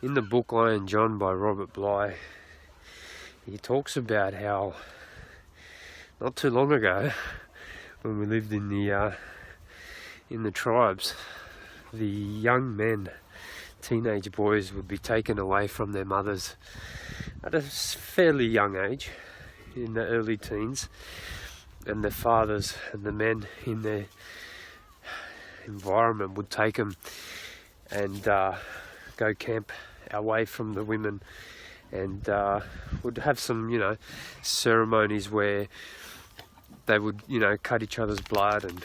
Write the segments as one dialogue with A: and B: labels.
A: In the book Iron John by Robert Bly, he talks about how not too long ago, when we lived in the tribes, the young men, teenage boys, would be taken away from their mothers at a fairly young age, in the early teens, and their fathers and the men in their environment would take them and go camp away from the women, and would have some, ceremonies where they would, cut each other's blood and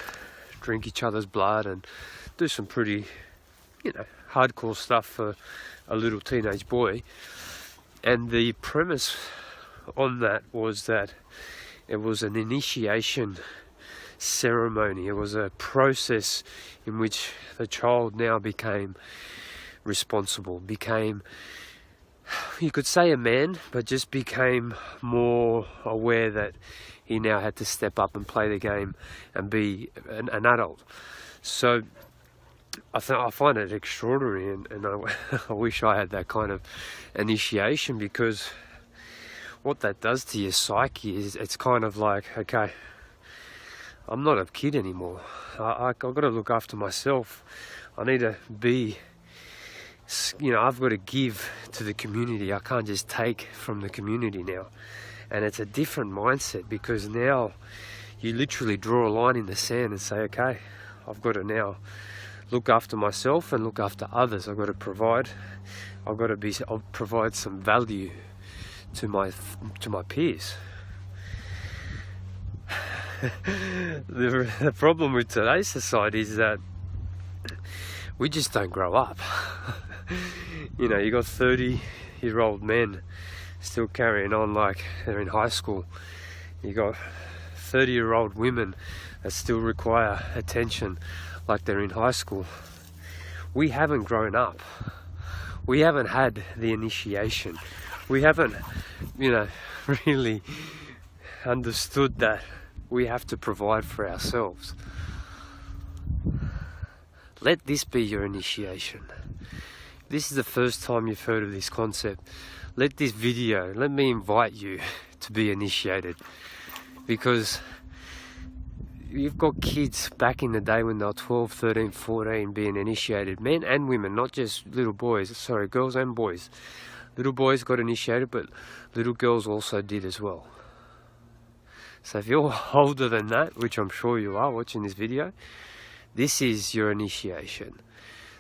A: drink each other's blood and do some pretty, hardcore stuff for a little teenage boy. And the premise on that was that it was an initiation ceremony. It was a process in which the child now became responsible, became, you could say, a man, but just became more aware that he now had to step up and play the game and be an adult. So I find it extraordinary, and I wish I had that kind of initiation, because what that does to your psyche is it's kind of like, okay, I'm not a kid anymore. I've got to look after myself. I need to be, I've got to give to the community. I can't just take from the community now. And it's a different mindset, because now you literally draw a line in the sand and say, okay, I've got to now look after myself and look after others. I've got to provide. I'll provide some value to my peers. The problem with today's society is that we just don't grow up. You got 30-year-old men still carrying on like they're in high school. You got 30-year-old women that still require attention like they're in high school. We haven't grown up. We haven't had the initiation. We haven't, really understood that we have to provide for ourselves. Let this be your initiation. This is the first time you've heard of this concept. Let me invite you to be initiated, because you've got kids back in the day when they were 12, 13, 14 being initiated, men and women, not just little boys, girls and boys. Little boys got initiated, but little girls also did as well. So if you're older than that, which I'm sure you are watching this video, this is your initiation.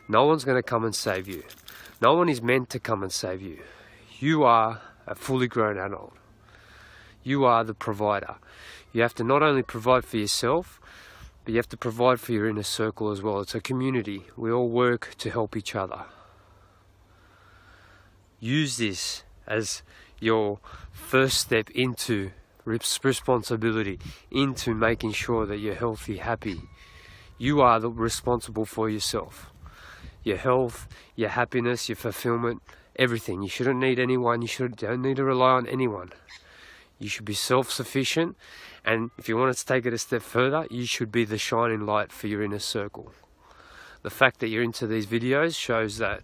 A: No one's going to come and save you. No one is meant to come and save you. You are a fully grown adult. You are the provider. You have to not only provide for yourself, but you have to provide for your inner circle as well. It's a community. We all work to help each other. Use this as your first step into responsibility, into making sure that you're healthy, happy. You are responsible for yourself. Your health, your happiness, your fulfillment, everything. You shouldn't need anyone. Don't need to rely on anyone. You should be self-sufficient, and if you want to take it a step further, you should be the shining light for your inner circle. The fact that you're into these videos shows that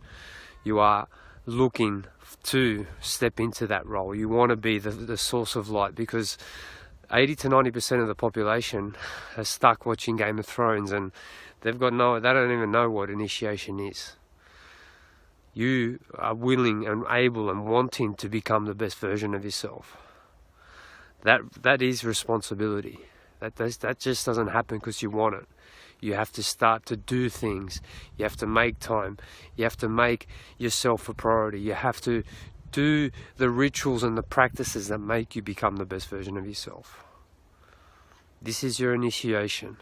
A: you are looking to step into that role. You want to be the source of light, because 80 to 90% of the population are stuck watching Game of Thrones, and they don't even know what initiation is. You are willing and able and wanting to become the best version of yourself. That is responsibility. That just doesn't happen because you want it. You have to start to do things. You have to make time. You have to make yourself a priority. You have to do the rituals and the practices that make you become the best version of yourself. This is your initiation.